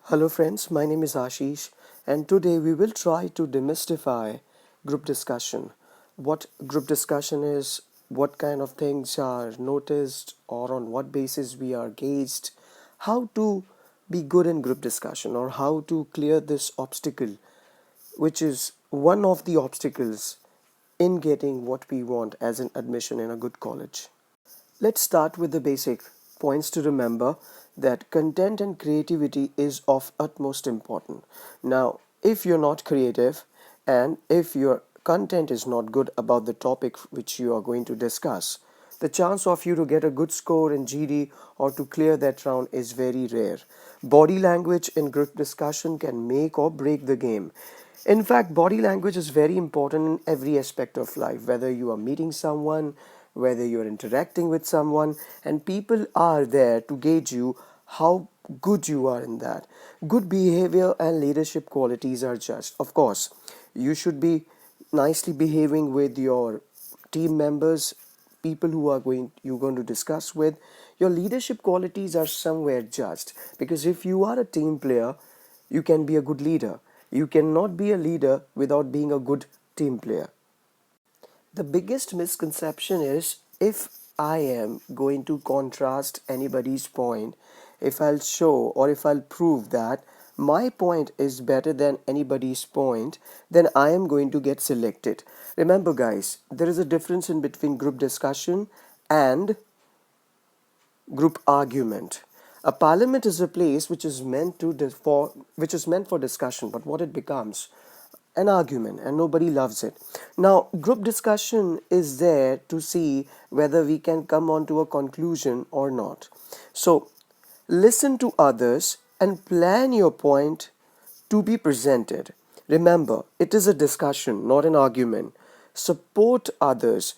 Hello friends, my name is Ashish and today we will try to demystify group discussion. What group discussion is, what kind of things are noticed or on what basis we are gauged, how to be good in group discussion or how to clear this obstacle which is one of the obstacles in getting what we want as an admission in a good college. Let's start with the basic points to remember that content and creativity is of utmost importance. Now, if you're not creative and if your content is not good about the topic which you are going to discuss, the chance of you to get a good score in GD or to clear that round is very rare. Body language in group discussion can make or break the game. In fact, body language is very important in every aspect of life, whether you are meeting someone, whether you're interacting with someone, and people are there to gauge you how good you are in that. Good behavior and leadership qualities are just, of course, you should be nicely behaving with your team members, people who are going you're going to discuss with. Your leadership qualities are somewhere judged because if you are a team player, you can be a good leader. You cannot be a leader without being a good team player. The biggest misconception is if I am going to contrast anybody's point, if I'll show or if I'll prove that my point is better than anybody's point, then I am going to get selected. Remember, guys, there is a difference in between group discussion and group argument. A parliament is a place which is meant for discussion, but what it becomes an argument and nobody loves it. Now, group discussion is there to see whether we can come on to a conclusion or not. So, listen to others and plan your point to be presented. Remember, it is a discussion, not an argument. Support others.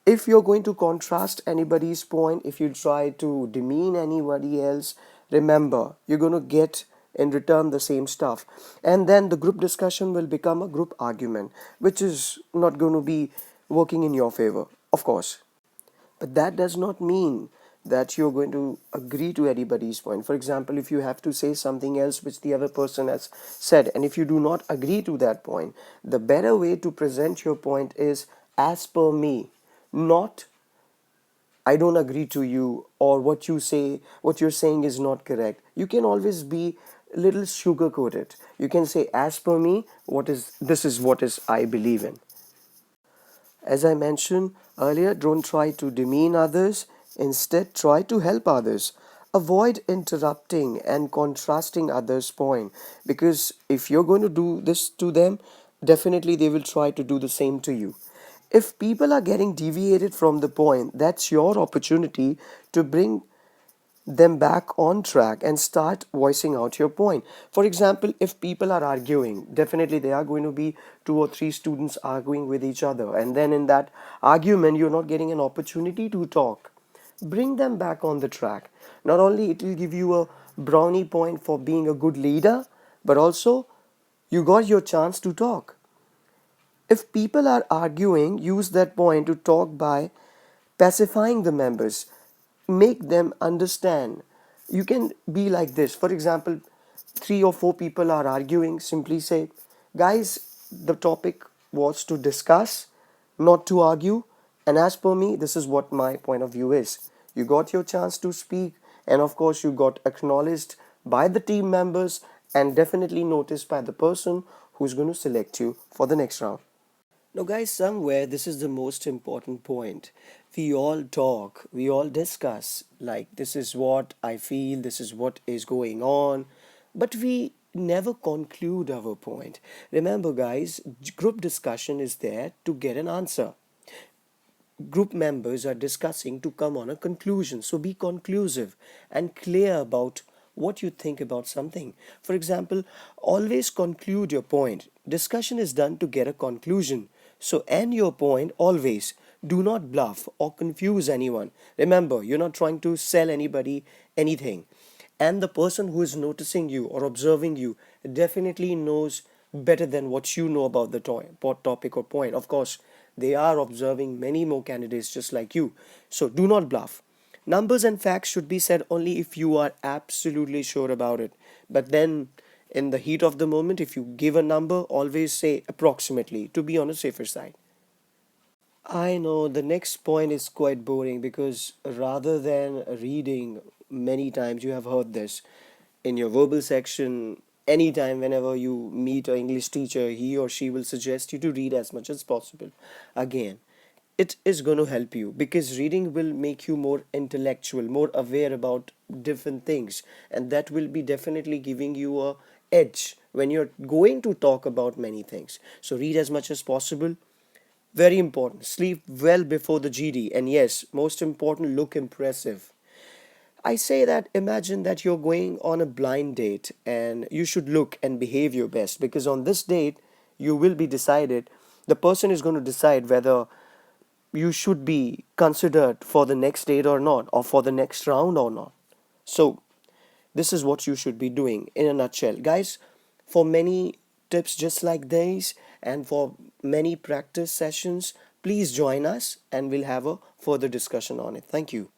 If you're going to contrast anybody's point, if you try to demean anybody else, remember, you're going to get in return the same stuff. And then the group discussion will become a group argument, which is not going to be working in your favor, of course. But that does not mean that you're going to agree to anybody's point. For example, if you have to say something else which the other person has said, and if you do not agree to that point, the better way to present your point is as per me, not I don't agree to you or what you're saying is not correct. You can always be a little sugar coated. You can say, as per me, this is what is I believe in. As I mentioned earlier, don't try to demean others, instead, try to help others. Avoid interrupting and contrasting others' point because if you're going to do this to them, definitely they will try to do the same to you. If people are getting deviated from the point, that's your opportunity to bring them back on track and start voicing out your point. For example, if people are arguing, definitely there are going to be two or three students arguing with each other, and then in that argument, you're not getting an opportunity to talk. Bring them back on the track. Not only it will give you a brownie point for being a good leader, but also you got your chance to talk. If people are arguing, use that point to talk by pacifying the members. Make them understand. You can be like this. For example, three or four people are arguing. Simply say, guys, the topic was to discuss, not to argue. And as per me, this is what my point of view is. You got your chance to speak, and of course, you got acknowledged by the team members and definitely noticed by the person who's going to select you for the next round. Now, guys, somewhere this is the most important point. We all talk, we all discuss, like, this is what I feel, this is what is going on, but we never conclude our point. Remember, guys, group discussion is there to get an answer. Group members are discussing to come on a conclusion. So be conclusive and clear about what you think about something. For example, always conclude your point. Discussion is done to get a conclusion. So end your point always. Do not bluff or confuse anyone. Remember, you're not trying to sell anybody anything. And the person who is noticing you or observing you definitely knows better than what you know about the topic or point. Of course, they are observing many more candidates just like you. So do not bluff. Numbers and facts should be said only if you are absolutely sure about it. But then, in the heat of the moment, if you give a number, always say approximately to be on a safer side. I know the next point is quite boring because rather than reading, many times you have heard this in your verbal section. Anytime, whenever you meet an English teacher, he or she will suggest you to read as much as possible. Again, it is going to help you because reading will make you more intellectual, more aware about different things, and that will be definitely giving you a edge when you're going to talk about many things. So read as much as possible. Very important. Sleep well before the GD. And yes, most important, look impressive. I say that imagine that you're going on a blind date and you should look and behave your best because on this date, you will be decided, the person is going to decide whether you should be considered for the next date or not, or for the next round or not. So, this is what you should be doing in a nutshell. Guys, for many tips just like these and for many practice sessions, please join us and we'll have a further discussion on it. Thank you.